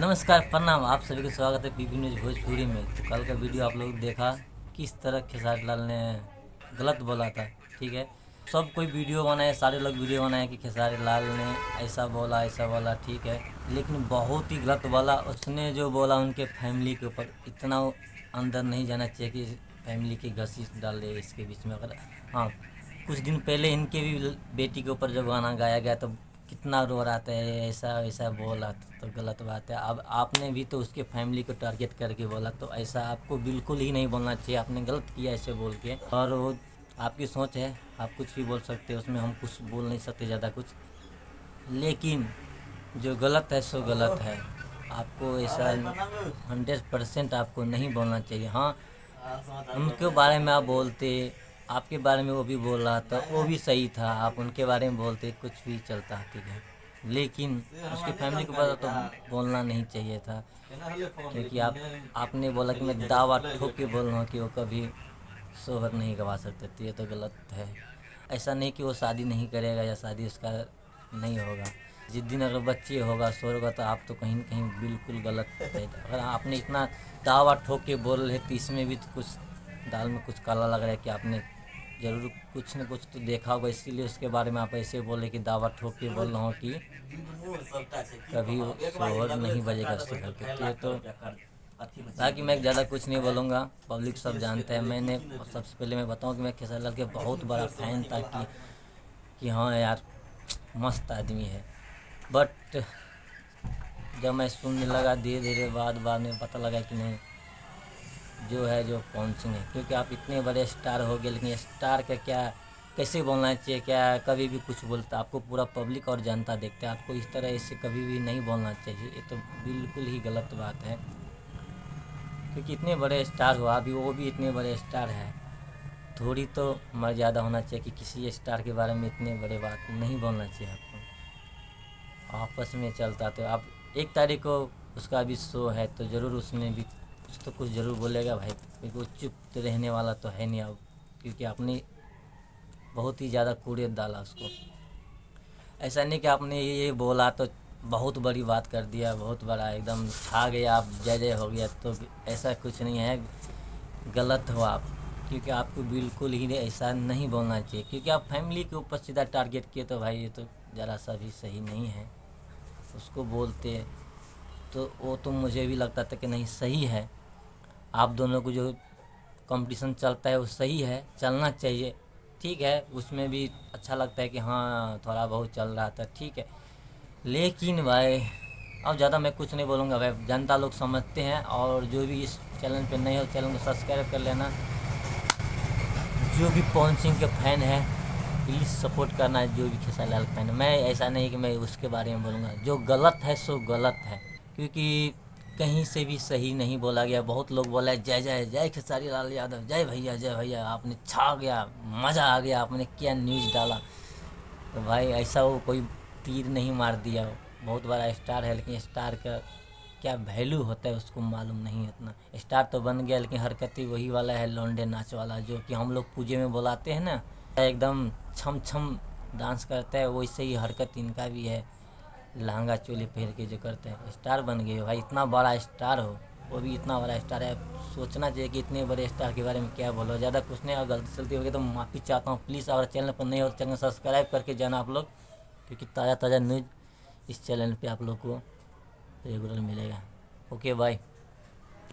नमस्कार, प्रणाम। आप सभी का स्वागत है पीपी न्यूज़ भोजपुरी में। तो कल का वीडियो आप लोग देखा किस तरह खेसारी लाल ने गलत बोला था। ठीक है, सब कोई वीडियो बनाए, सारे लोग वीडियो बनाए कि खेसारी लाल ने ऐसा बोला। ठीक है, लेकिन बहुत ही गलत बोला उसने। जो बोला उनके फैमिली के ऊपर, इतना अंदर नहीं जाना चाहिए कि फैमिली की घसीट डाले इसके बीच में। अगर हाँ, कुछ दिन पहले इनके भी बेटी के ऊपर जब गाना गाया गया तो कितना रो रहा था, ऐसा ऐसा बोला तो गलत बात है। अब आपने भी तो उसके फैमिली को टारगेट करके बोला, तो ऐसा आपको बिल्कुल ही नहीं बोलना चाहिए। आपने गलत किया ऐसे बोल के। और वो आपकी सोच है, आप कुछ भी बोल सकते हो, उसमें हम कुछ बोल नहीं सकते ज़्यादा कुछ। लेकिन जो गलत है सो गलत है। आपको ऐसा 100% आपको नहीं बोलना चाहिए। हाँ, उनके बारे में आप बोलते, आपके बारे में वो भी बोल रहा था, वो भी सही था। आप उनके बारे में बोलते, कुछ भी चलता, ठीक है। लेकिन उसकी फैमिली के बारे में तो बोलना नहीं चाहिए था, क्योंकि आपने बोला कि मैं दावा ठोक के बोल रहा हूँ कि वो कभी शोहर नहीं गवा सकते। तो ये तो गलत है। ऐसा नहीं कि वो शादी नहीं करेगा या शादी उसका नहीं होगा। जिस दिन अगर बच्चे होगा, शोहर होगा, तो आप तो कहीं न कहीं बिल्कुल गलत है। अगर आपने इतना दावा ठोक के बोल रहे, तो इसमें भी तो कुछ दाल में कुछ काला लग रहा है कि आपने ज़रूर कुछ न कुछ तो देखा होगा, इसीलिए उसके बारे में आप ऐसे बोले कि दावा ठोक के बोल रहा हूँ कि कभी वो शोहर नहीं बजेगा उसके घर पे। तो ये तो, बाकी मैं ज़्यादा कुछ नहीं बोलूँगा, पब्लिक सब जानते हैं। मैंने सबसे पहले मैं बताऊँ कि मैं खेसारी लाल के बहुत बड़ा फ़ैन था कि हाँ यार, मस्त आदमी है। बट जब मैं सुनने लगा धीरे धीरे, बाद में पता लगा कि नहीं, जो है जो पवन सिंह है। क्योंकि आप इतने बड़े स्टार हो गए, लेकिन स्टार का क्या, कैसे बोलना चाहिए, क्या कभी भी कुछ बोलता, आपको पूरा पब्लिक और जनता देखते हैं, आपको इस तरह इससे कभी भी नहीं बोलना चाहिए। ये तो बिल्कुल ही गलत बात है। क्योंकि इतने बड़े स्टार हो, अभी वो भी इतने बड़े स्टार है, थोड़ी तो मर्यादा होना चाहिए कि किसी स्टार के बारे में इतने बड़े बात नहीं बोलना चाहिए आपको। आपस में चलता तो आप 1 तारीख को उसका भी शो है, तो ज़रूर उसने भी कुछ तो कुछ ज़रूर बोलेगा भाई, क्योंकि वो चुप तो रहने वाला तो है नहीं अब। क्योंकि आपने बहुत ही ज़्यादा कूड़े डाला उसको। ऐसा नहीं कि आपने ये बोला तो बहुत बड़ी बात कर दिया, बहुत बड़ा एकदम छा गया, आप जय जय हो गया, तो ऐसा कुछ नहीं है। गलत हो आप, क्योंकि आपको बिल्कुल ही ऐसा नहीं बोलना चाहिए। क्योंकि आप फैमिली के ऊपर सीधा टारगेट किए, तो भाई ये तो ज़रा सा भी सही नहीं है। उसको बोलते तो वो तो मुझे भी लगता था कि नहीं, सही है। आप दोनों को जो कंपटीशन चलता है वो सही है, चलना चाहिए, ठीक है। उसमें भी अच्छा लगता है कि हाँ थोड़ा बहुत चल रहा था, ठीक है। लेकिन भाई अब ज़्यादा मैं कुछ नहीं बोलूँगा भाई, जनता लोग समझते हैं। और जो भी इस चैनल पे नए हो, चैनल को सब्सक्राइब कर लेना। जो भी पवन सिंह के फ़ैन है, प्लीज़ सपोर्ट करना है। जो भी खेसारी लाल फैन है, मैं ऐसा नहीं कि मैं उसके बारे में बोलूँगा। जो गलत है सो गलत है, क्योंकि कहीं से भी सही नहीं बोला गया। बहुत लोग बोला है जय जय जय खेसारी लाल यादव, जय भैया जय भैया, आपने छा गया, मज़ा आ गया, आपने क्या न्यूज़ डाला। तो भाई ऐसा वो कोई तीर नहीं मार दिया। बहुत बड़ा स्टार है, लेकिन स्टार का क्या वैल्यू होता है उसको मालूम नहीं है इतना। स्टार तो बन गया, लेकिन हरकत ही वही वाला है, लौंडे नाच वाला, जो कि हम लोग पूजे में बुलाते हैं ना, एकदम छम छम डांस करता है, वैसे ही हरकत इनका भी है। लहंगा चोली पहन के जो करते हैं, स्टार बन गए हो भाई। इतना बड़ा स्टार हो, वो भी इतना बड़ा स्टार है। सोचना चाहिए कि इतने बड़े स्टार के बारे में क्या बोलो। ज़्यादा कुछ नहीं, अगर गलती सलती हो गई तो माफ़ी चाहता हूँ। प्लीज़ अगर चैनल पर नहीं हो तो चैनल सब्सक्राइब करके जाना आप लोग, क्योंकि ताज़ा ताज़ा न्यूज़ इस चैनल पे आप लोग को रेगुलर मिलेगा। Okay bye.